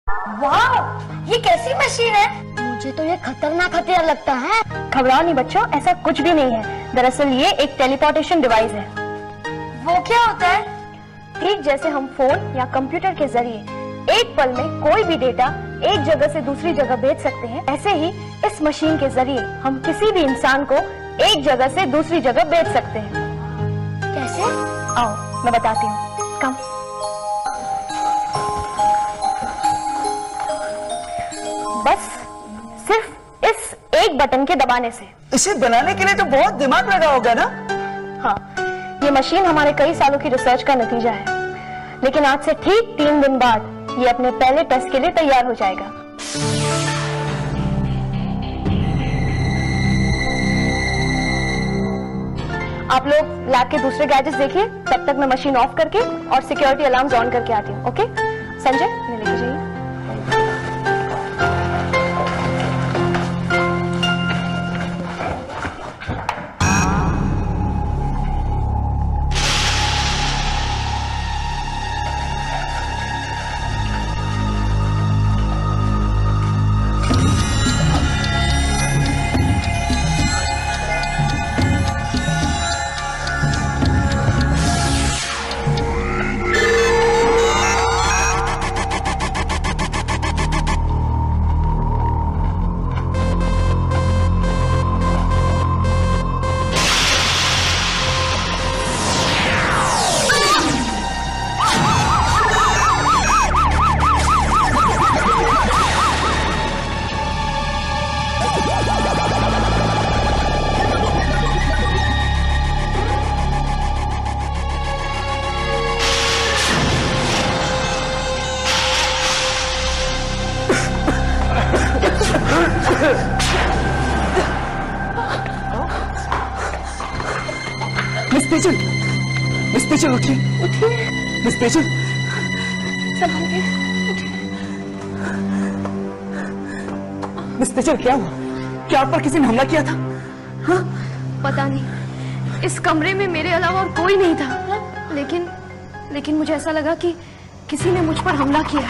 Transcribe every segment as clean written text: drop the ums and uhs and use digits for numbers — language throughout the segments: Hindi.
वाह, ये कैसी मशीन है? मुझे तो ये खतरनाक हथियार लगता है। घबराओ नहीं बच्चों, ऐसा कुछ भी नहीं है। दरअसल ये एक टेलीपोर्टेशन डिवाइस है। वो क्या होता है? ठीक जैसे हम फोन या कंप्यूटर के जरिए एक पल में कोई भी डेटा एक जगह से दूसरी जगह भेज सकते हैं, ऐसे ही इस मशीन के जरिए हम किसी भी इंसान को एक जगह से दूसरी जगह भेज सकते हैं। कैसे? आओ मैं बताती हूँ। कम। बस सिर्फ इस एक बटन के दबाने से। इसे बनाने के लिए तो बहुत दिमाग लगा होगा ना? हाँ, ये मशीन हमारे कई सालों की रिसर्च का नतीजा है, लेकिन आज से ठीक 3 दिन बाद ये अपने पहले टेस्ट के लिए तैयार हो जाएगा। आप लोग लैब के दूसरे गैजेट्स देखिए, तब तक मैं मशीन ऑफ करके और सिक्योरिटी अलार्म्स ऑन करके आती हूँ। ओके संजय, मैं लेके जाइए। मिस पेचल उठिए। मिस पेचल, संभालिए। मिस पेचल, क्या हुआ? क्या आप पर किसी ने हमला किया था? हाँ? पता नहीं, इस कमरे में मेरे अलावा और कोई नहीं था। लेकिन मुझे ऐसा लगा कि किसी ने मुझ पर हमला किया।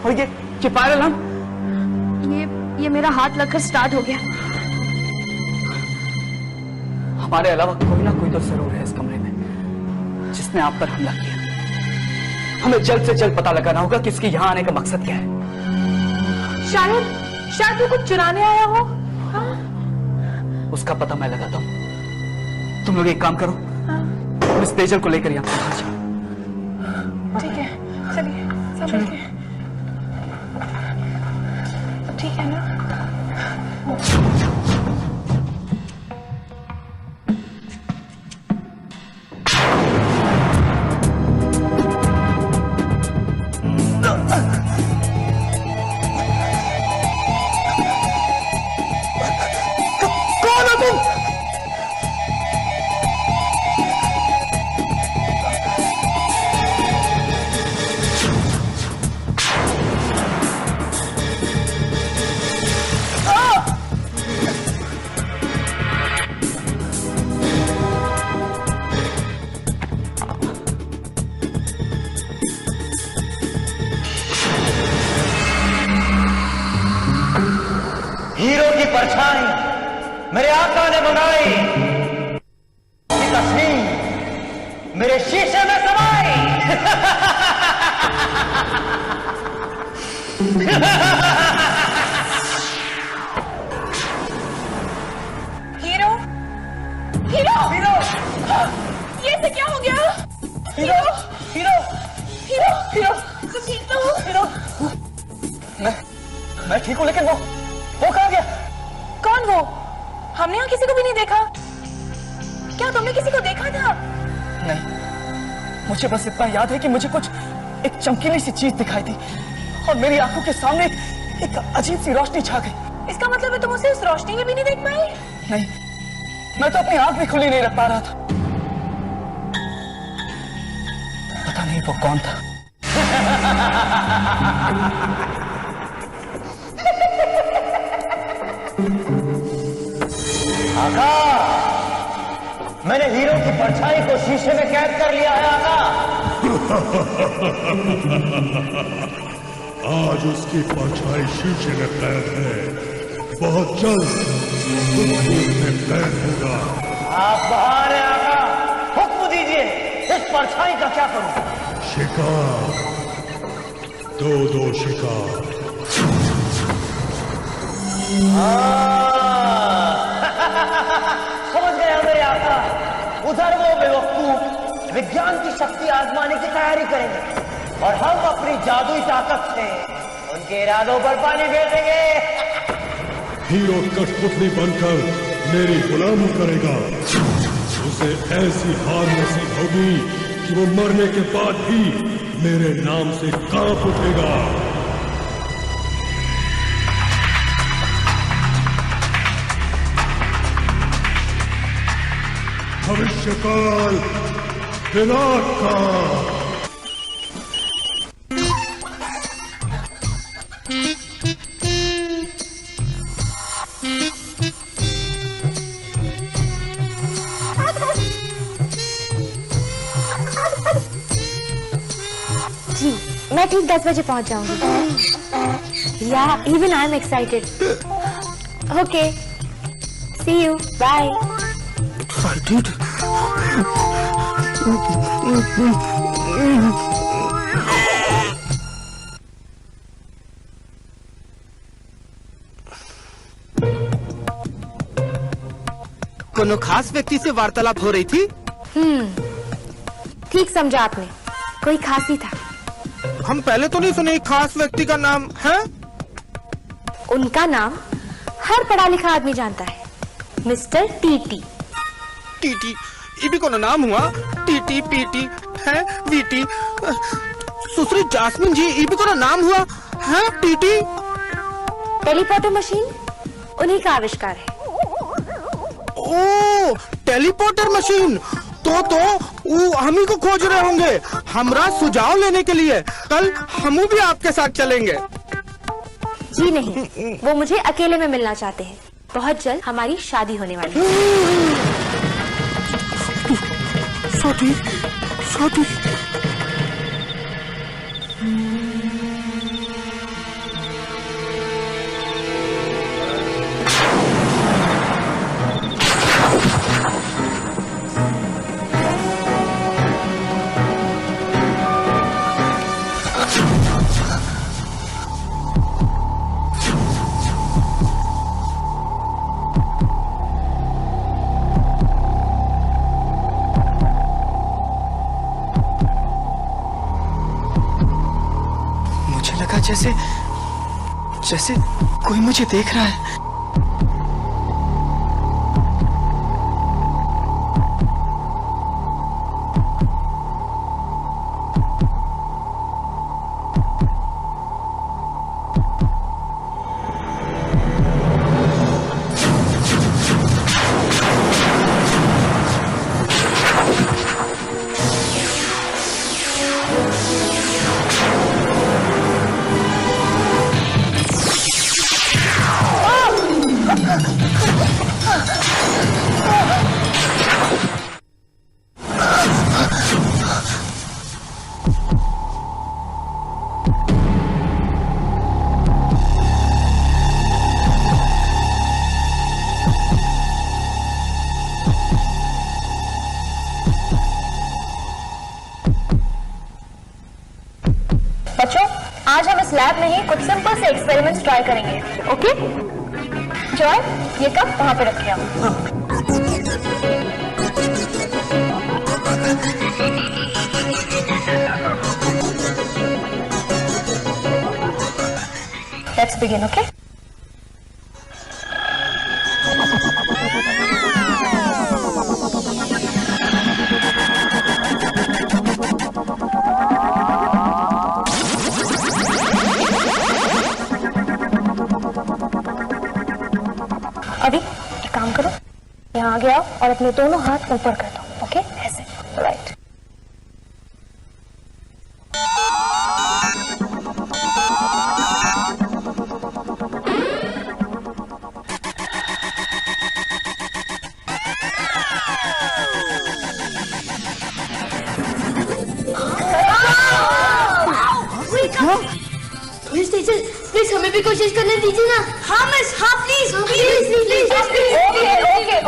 और ये फायर अलार्म? ये मेरा हाथ लगकर स्टार्ट हो गया। हमारे अलावा कोई ना कोई तो जरूर है इस कमरे में जिसने आप पर हमला किया। हमें जल्द से जल्द पता लगाना होगा कि इसके यहाँ आने का मकसद क्या है। शायद वो कुछ चुराने आया हो। हाँ? उसका पता मैं लगाता हूँ। तुम लोग एक काम करो, मिस पेचल को लेकर यहाँ बाहर जाओ। ठीक है, चलिए सब मिलके। ठीक है ना? कौन हो तुम? हीरो की परछाई मेरे आका ने बनाई, ये तस्वीर मेरे शीशे में समाई। हीरो, हीरो, हीरो, ये से क्या हो गया? हीरो, हीरो, हीरो, हीरो, तुम ठीक तो हो? हीरो। मैं ठीक हूँ, लेकिन वो कहाँ गया? कौन वो? हमने यहाँ किसी को भी नहीं देखा। क्या तुमने किसी को देखा था? नहीं, मुझे बस इतना याद है कि मुझे कुछ एक चमकीली सी चीज दिखाई दी और मेरी आंखों के सामने एक अजीब सी रोशनी छा गई। इसका मतलब है तुम उसे उस रोशनी में भी नहीं देख पाए? नहीं, मैं तो अपनी आंख भी खुली नहीं रख पा रहा था। पता नहीं वो कौन था। आका, मैंने हीरो की परछाई को शीशे में कैद कर लिया है आका। आज उसकी परछाई शीशे में कैद है, बहुत जल्द में कैद होगा। आप बाहर हैं आका, हुक्म दीजिए, इस परछाई का क्या करूं? शिकार, दो शिकार। समझ गया मेरे आका, उधर वो बेवकूफ विज्ञान की शक्ति आजमाने की तैयारी करेंगे और हम अपनी जादुई ताकत से उनके इरादों पर पानी फेर देंगे। हीरो कठपुतली बनकर मेरी गुलामी करेगा, उसे ऐसी हार नसीब होगी कि वो मरने के बाद भी मेरे नाम से कांप उठेगा। भविष्यकाल विराट काल। जी मैं ठीक 10 बजे पहुंच जाऊंगी। या even I am excited. Okay, see you, bye. Excited? कोनो खास व्यक्ति से वार्तालाप हो रही थी? ठीक समझा आपने, कोई खास ही था। हम पहले तो नहीं सुने खास व्यक्ति का नाम है। उनका नाम हर पढ़ा लिखा आदमी जानता है, मिस्टर टीटी। टीटी, ये भी कोनो नाम हुआ? टीटी, पीटी है, वीटी। सुश्री जास्मिन जी, ये भी कोनो नाम हुआ है? टीटी। टेलीपोर्टर मशीन उन्हीं का आविष्कार है। ओ, टेलीपोर्टर मशीन। तो वो हम ही को खोज रहे होंगे हमरा सुझाव लेने के लिए। कल हम भी आपके साथ चलेंगे। जी नहीं, वो मुझे अकेले में मिलना चाहते हैं। बहुत जल्द हमारी शादी होने वाली है। शादी, शादी। जैसे जैसे कोई मुझे देख रहा है। बच्चों, आज हम इस लैब में ही कुछ सिंपल से एक्सपेरिमेंट्स ट्राई करेंगे। ओके? जॉय, ये कप वहां पे रखिए आप। Let's begin, okay? अभी एक काम करो, यहाँ आगे आओ और अपने दोनों हाथ ऊपर कर दो। ओके? ऐसे, राइट। मिस टीचर प्लीज हमें भी कोशिश करने दीजिए ना। हाँ मिस, हाँ प्लीज प्लीज।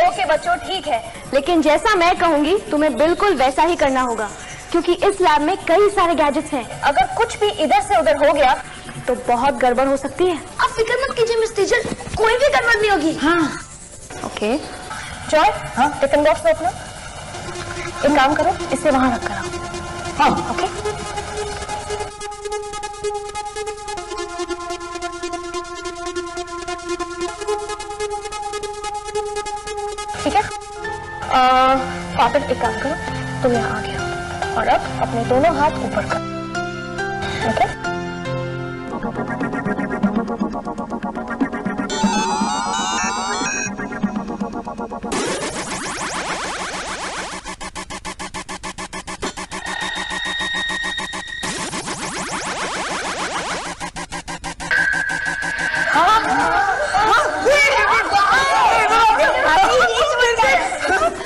ओके बच्चों, ठीक है, लेकिन जैसा मैं कहूंगी तुम्हें बिल्कुल वैसा ही करना होगा, क्योंकि इस लैब में कई सारे गैजेट्स हैं। अगर कुछ भी इधर से उधर हो गया तो बहुत गड़बड़ हो सकती है। आप फिक्र मत कीजिए मिस टीचर, कोई भी गड़बड़ नहीं होगी। हाँ ओके जॉय, हाँ टिफिन बॉक्स में अपना एक काम करो, इसे वहां रख कर आओ। हाँ ओके। ठीक है, पापड़ एक काम करो, तुम यहाँ आ गया और अब अपने दोनों हाथ ऊपर कर। ओके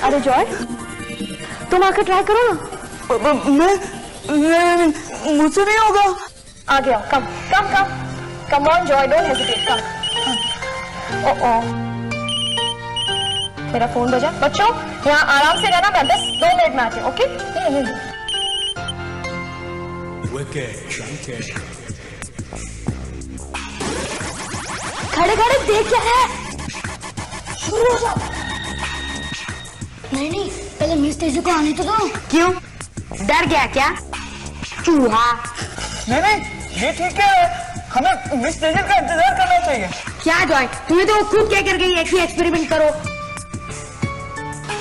अरे जॉय, तुम आकर ट्राई करो ना। मैं मुझसे नहीं होगा। आगे आओ, come come come come on Joy, don't hesitate, come. ओ मेरा फोन बजा। बच्चों यहाँ आराम से रहना, मैं 2 मिनट में आती हूँ। ओके खड़े खड़े देख क्या है, शुरू हो जाओ। नहीं पहले मिस टीचर को आने तो दो। क्यों, डर गया क्या चूहा? नहीं ये ठीक है, हमें मिस टीचर का इंतजार करना चाहिए। क्या जॉय, तुम्हें तो खुद क्या कर गई है कि एक्सपेरिमेंट करो।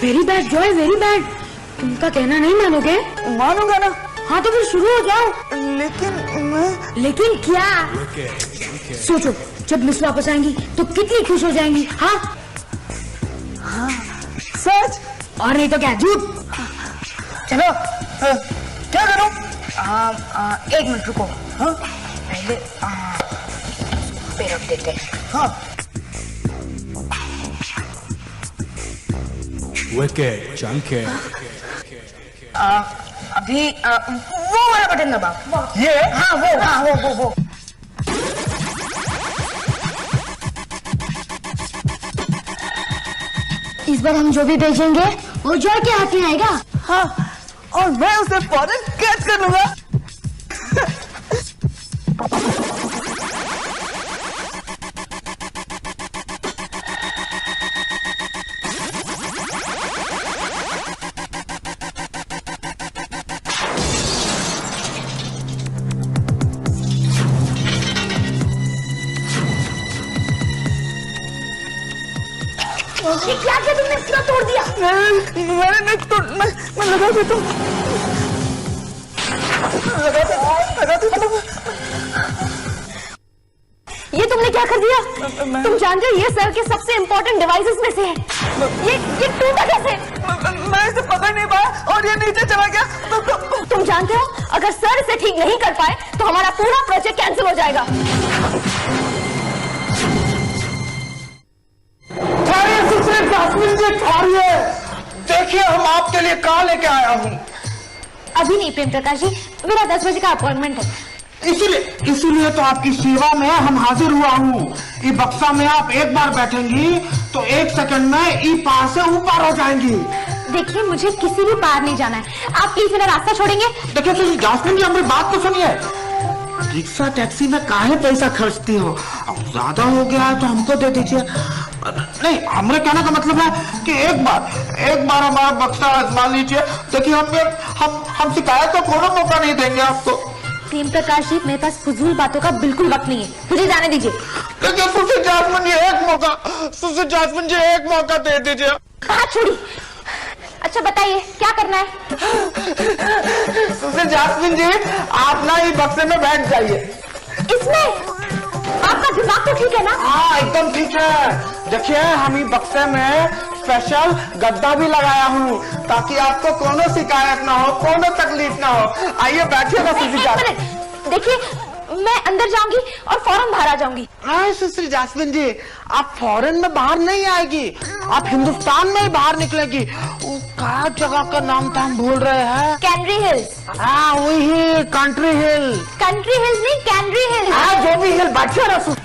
Very bad Joy, very bad. तुमका कहना नहीं मानोगे? मानूंगा ना। हाँ तो फिर शुरू हो जाओ। लेकिन क्या? सोचो, जब मिस वापस आएंगी तो कितनी खुश हो जाएंगी। हाँ सच, और नहीं तो क्या झूठ। चलो क्या करूं? 1 मिनट रुको। हाँ पहले पे रख देते हैं। हाँ Wicked, chunky. अभी वो वाला बटन दबा। ये हाँ वो। इस बार हम जो भी भेजेंगे वो जॉय के हाथ में आएगा। हाँ, और मैं उसे फौरन कैच कर लूंगा। क्या किया तुमने, इतना तोड़ दिया? मैंने नहीं तोड़, मैं लगा देता हूँ। ये तुमने क्या कर दिया? तुम जानते हो ये सर के सबसे इम्पोर्टेंट डिवाइसेस में से है। ये टूटा कैसे? मैं इसे पकड़ नहीं पाया और ये नीचे चला गया। तुम जानते हो अगर सर इसे ठीक नहीं कर पाए तो हमारा पूरा प्रोजेक्ट कैंसिल हो जाएगा। देखिए हम आपके लिए कहाँ लेके आया हूँ। अभी नहीं प्रेम प्रकाश जी, मेरा 10 बजे का अपॉइंटमेंट है। इसीलिए तो आपकी सेवा में हम हाजिर हुआ हूँ। ये बक्सा में आप एक बार बैठेंगी तो 1 सेकंड में ई पार से ऊपर हो जाएंगी। देखिए मुझे किसी भी पार नहीं जाना है, आप प्लीज मेरा रास्ता छोड़ेंगे। देखिए तो जासमीन जी हमारी बात तो सुनिए, रिक्शा टैक्सी में काहे पैसा खर्चती हो? अब ज्यादा हो गया है तो हमको दे दीजिए। नहीं, हमारे कहने का मतलब है कि एक बार हमारा बक्सा आजमा लीजिए। देखिए हम शिकायत को कोई मौका नहीं देंगे आपको। प्रेम प्रकाश जी, मेरे पास फजूल बातों का बिल्कुल वक्त नहीं है, मुझे जाने दीजिए। देखिए सुश्री जासमीन जी एक मौका दे दीजिए। हाथ छोड़ी। अच्छा बताइए क्या करना है? सुश्री जासमीन जी आप ना ये बक्से में बैठ जाइए। इसमें आपका दिमाग तो ठीक है ना? हाँ एकदम ठीक है। देखिए हम ये बक्से में स्पेशल गद्दा भी लगाया हूँ ताकि आपको कोनो शिकायत ना हो, कोनो तकलीफ ना हो। आइए बैठिए ना सुश्री जासमीन। देखिए मैं अंदर जाऊंगी और फौरन बाहर आ जाऊंगी। नहीं सुश्री जास्मिन जी, आप फॉरेन में बाहर नहीं आएगी, आप हिंदुस्तान में ही बाहर निकलेगी। वो क्या जगह का नाम था हम भूल रहे हैं? Canary hills. हाँ वही कंट्री हिल। कंट्री हिल्स नहीं, कैनरी हिल्स। हाँ जो भी हिल बच्चे रसू।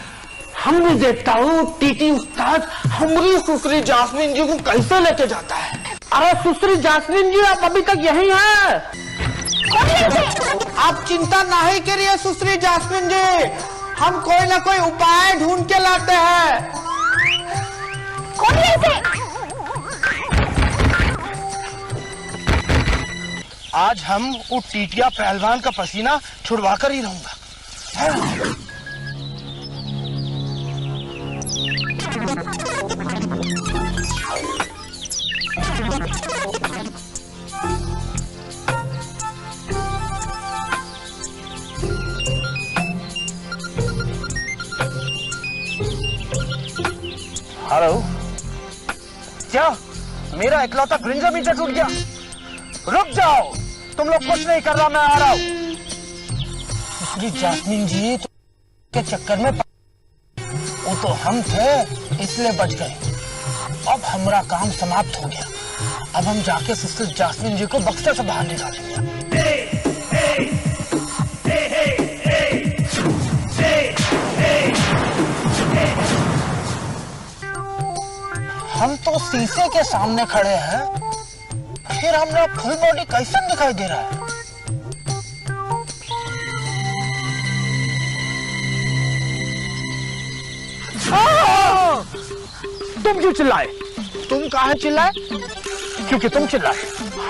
हम भी देखता हूँ टीटी उस्ताद हमारी सुश्री जास्मिन जी को कैसे लेके जाता है। अरे सुश्री जास्मिन जी आप अभी तक यही हैं? आप चिंता नहीं करिए सुश्री जास्मिन जी, हम कोई ना कोई उपाय ढूंढ के लाते हैं। आज हम वो टीटिया पहलवान का पसीना छुड़वा कर ही रहूंगा। हेलो, क्या मेरा इकलौता ग्रिंजर मीटर टूट गया? रुक जाओ, तुम लोग कुछ नहीं कर रहा, मैं आ रहा हूं। सुश्री जास्मिन जी तो के चक्कर में वो तो हम थे इसलिए बच गए। अब हमारा काम समाप्त हो गया। अब हम जाके सुश्री जास्मिन जी को बक्से से बाहर निकालेंगे। हम तो शीशे के सामने खड़े हैं, फिर हमारा फुल बॉडी कैसे दिखाई दे रहा है? तुम क्यों चिल्लाए? तुम काहे चिल्लाए? क्योंकि तुम चिल्लाए।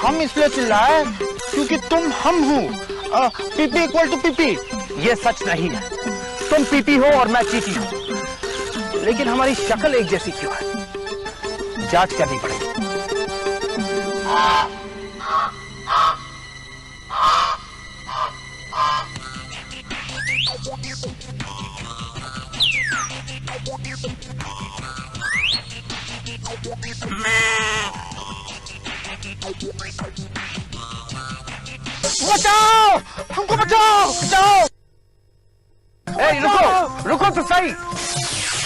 हम इसलिए चिल्लाए क्योंकि तुम हम हो। PP equal to PP. ये सच नहीं है। तुम पीपी हो और मैं चीटी हूं, लेकिन हमारी शक्ल एक जैसी क्यों है? जांच करनी पड़ेगी। बचाओ, हमको बचाओ, बचाओ। रुको, रुको तो सही।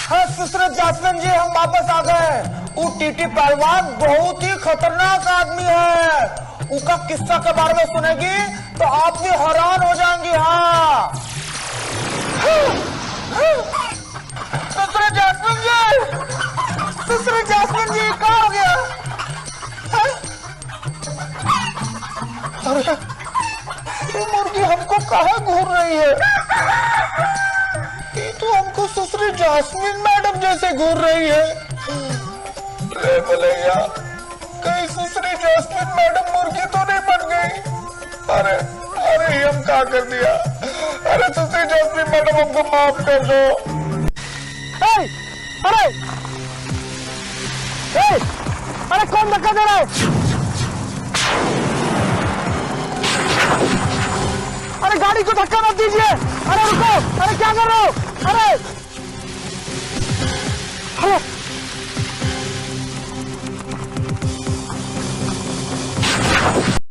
हाँ सुश्री जास्मिन जी, हम वापस आ गए। वो टीटी पहलवान बहुत ही खतरनाक आदमी है। उसका किस्सा के बारे में सुनेगी तो आप भी हैरान हो जाएंगी। हाँ सुश्री जास्मिन जी, सुश्री जास्मिन जी क्या हो गया? अरे ये मुर्गी हमको कहाँ घूर रही है? ये तो हमको सुश्री जास्मिन मैडम जैसे घूर रही है। भैया कहीं सुश्री जास्मिन मैडम मुर्गी तो नहीं बन गई? अरे अरे हम क्या कर दिया? अरे सुश्री जास्मिन मैडम हमको माफ कर दो। अरे अरे कौन धक्का दे रहा है? अरे गाड़ी को धक्का मत दीजिए। अरे रुको, अरे क्या कर रहे हो? अरे